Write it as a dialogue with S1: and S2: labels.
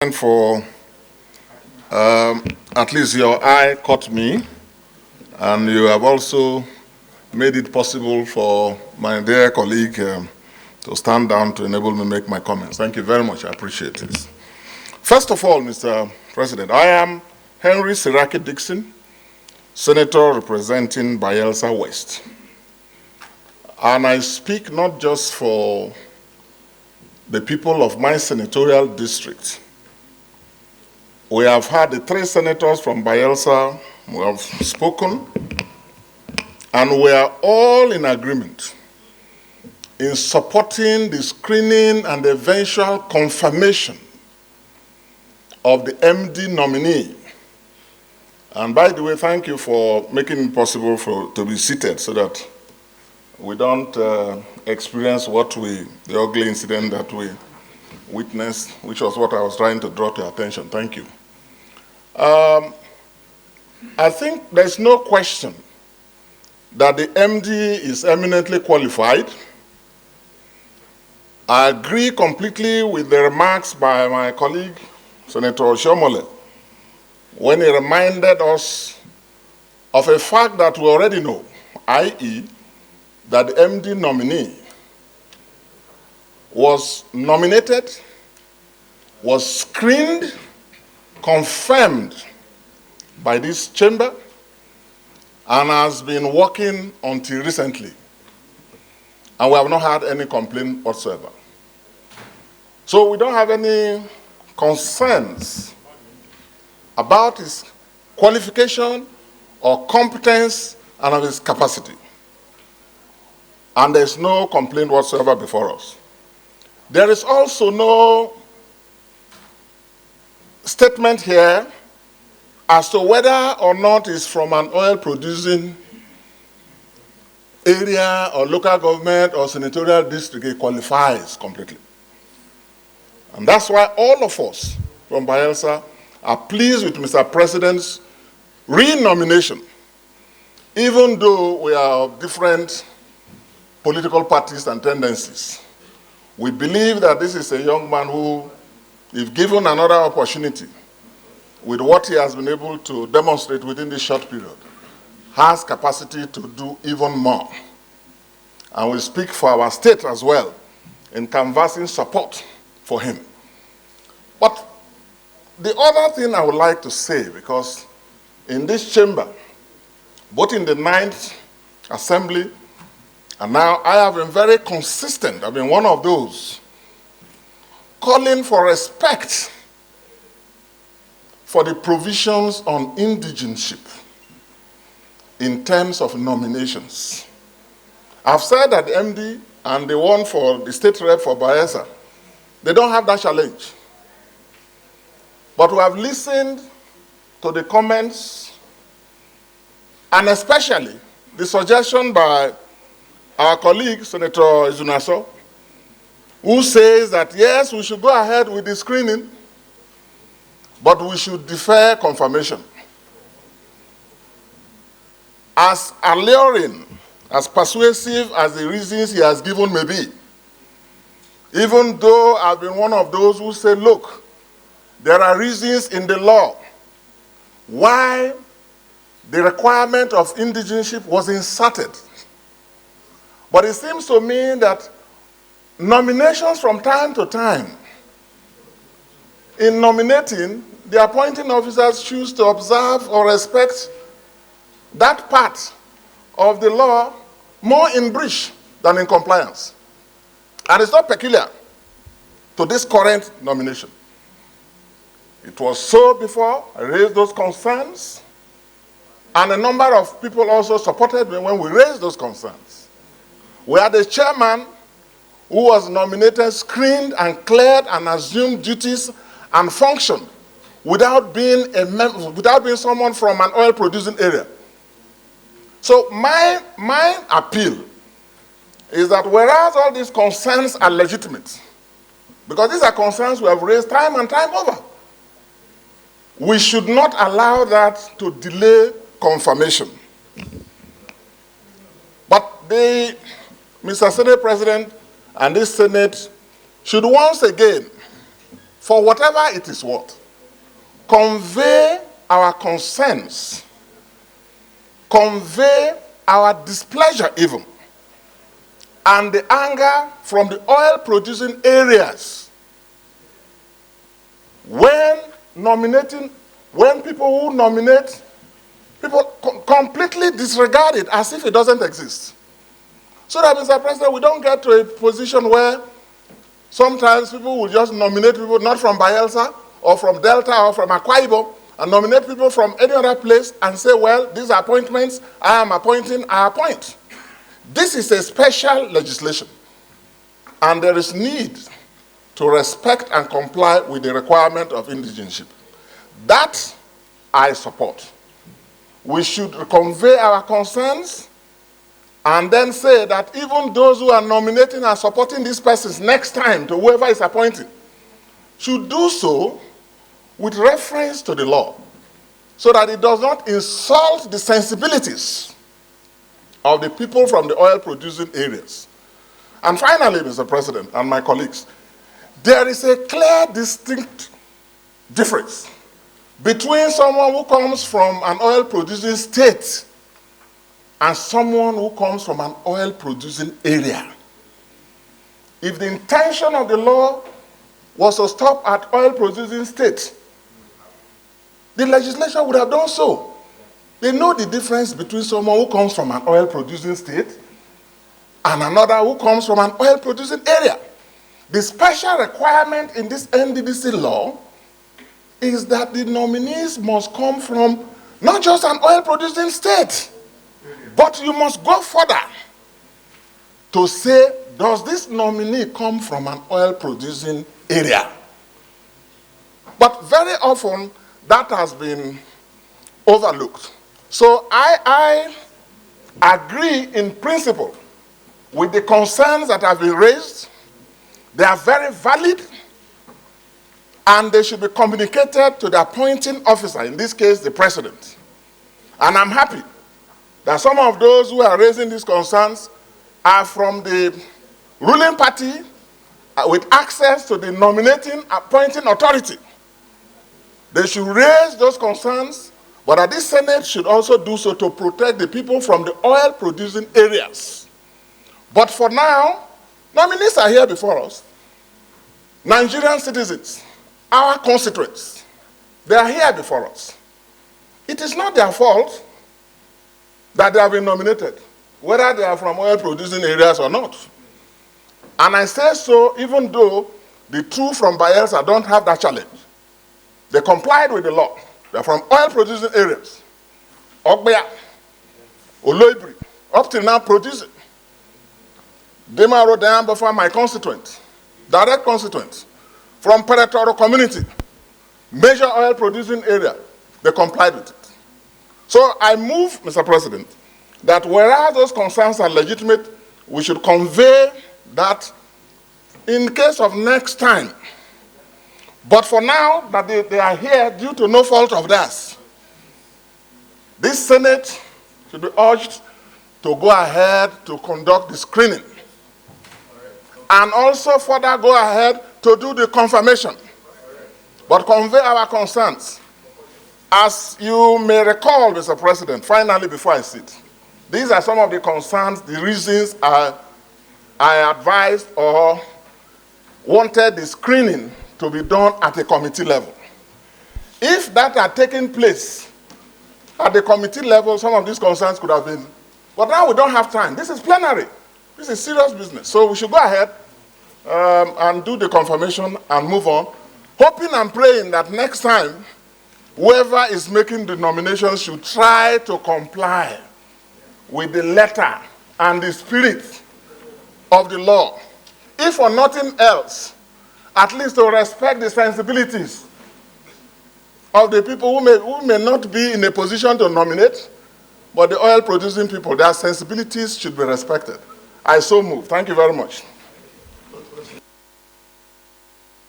S1: For at least your eye caught me, and you have also made it possible for my dear colleague to stand down to enable me make my comments. Thank you very much. I appreciate this. First of all, Mr. President, I am Henry HSDickson, Senator representing Bayelsa West. And I speak not just for the people of my senatorial district. We have had the 3 senators from Bayelsa who have spoken, and we are all in agreement in supporting the screening and eventual confirmation of the MD nominee. And by the way, thank you for making it possible to be seated so that we don't experience the ugly incident that we witnessed, which was what I was trying to draw to your attention. Thank you. I think there's no question that the MD is eminently qualified. I agree completely with the remarks by my colleague, Senator Shomole, when he reminded us of a fact that we already know, i.e., that the MD nominee was nominated, was screened, confirmed by this chamber, and has been working until recently. And we have not had any complaint whatsoever. So we don't have any concerns about his qualification or competence and of his capacity. And there's no complaint whatsoever before us. There is also no statement here as to whether or not it's from an oil-producing area or local government or senatorial district. It qualifies completely. And that's why all of us from Bayelsa are pleased with Mr. President's re-nomination, even though we are of different political parties and tendencies. We believe that this is a young man who, if given another opportunity, with what he has been able to demonstrate within this short period, has capacity to do even more. And we speak for our state as well in canvassing support for him. But the other thing I would like to say, because in this chamber, both in the 9th Assembly and now, I have been very consistent. I've been one of those calling for respect for the provisions on indigenship in terms of nominations. I've said that the MD and the one for the state rep for Bayelsa, they don't have that challenge. But we have listened to the comments, and especially the suggestion by our colleague, Senator Izunaso, who says that, yes, we should go ahead with the screening, but we should defer confirmation. As alluring, as persuasive as the reasons he has given may be, even though I've been one of those who say, look, there are reasons in the law why the requirement of indigenship was inserted. But it seems to me that nominations from time to time, in nominating, the appointing officers choose to observe or respect that part of the law more in breach than in compliance. And it's not peculiar to this current nomination. It was so before. I raised those concerns, and a number of people also supported me when we raised those concerns. We had a chairman who was nominated, screened, and cleared and assumed duties and function without being someone from an oil-producing area. So my appeal is that whereas all these concerns are legitimate, because these are concerns we have raised time and time over, we should not allow that to delay confirmation. But Mr. Senate President and this Senate should once again for whatever it is worth, convey our concerns, convey our displeasure even, and the anger from the oil-producing areas when people who nominate, people completely disregard it as if it doesn't exist. So that, Mr. President, we don't get to a position where sometimes people will just nominate people not from Bayelsa or from Delta or from Akwa Ibom and nominate people from any other place and say, well, these are appointments, I am appointing, I appoint. This is a special legislation, and there is need to respect and comply with the requirement of indigenship. That I support. We should convey our concerns and then say that even those who are nominating and supporting these persons next time to whoever is appointed should do so with reference to the law, so that it does not insult the sensibilities of the people from the oil-producing areas. And finally, Mr. President and my colleagues, there is a clear, distinct difference between someone who comes from an oil-producing state and someone who comes from an oil-producing area. If the intention of the law was to stop at oil-producing states, the legislature would have done so. They know the difference between someone who comes from an oil-producing state and another who comes from an oil-producing area. The special requirement in this NDDC law is that the nominees must come from not just an oil-producing state, but you must go further to say, does this nominee come from an oil-producing area? But very often, that has been overlooked. So I agree in principle with the concerns that have been raised. They are very valid, and they should be communicated to the appointing officer, in this case, the president. And I'm happy that some of those who are raising these concerns are from the ruling party with access to the nominating, appointing authority. They should raise those concerns, but that this Senate should also do so to protect the people from the oil-producing areas. But for now, nominees are here before us. Nigerian citizens, our constituents, they are here before us. It is not their fault that they have been nominated, whether they are from oil-producing areas or not. And I say so even though the two from Bayelsa don't have that challenge. They complied with the law. They are from oil-producing areas. Ogbeya, Oloibri, up till now producing. Dema Road down before my constituent, direct constituent, from Peretoro community, major oil-producing area, they complied with it. So I move, Mr. President, that whereas those concerns are legitimate, we should convey that in case of next time. But for now, that they are here due to no fault of theirs, this Senate should be urged to go ahead to conduct the screening and also further go ahead to do the confirmation, but convey our concerns. As you may recall, Mr. President, finally before I sit, these are some of the concerns, the reasons I advised or wanted the screening to be done at a committee level. If that had taken place at the committee level, some of these concerns could have been, but now we don't have time. This is plenary. This is serious business. So we should go ahead and do the confirmation and move on, hoping and praying that next time, whoever is making the nominations should try to comply with the letter and the spirit of the law. If for nothing else, at least to respect the sensibilities of the people who may not be in a position to nominate, but the oil-producing people, their sensibilities should be respected. I so move. Thank you very much.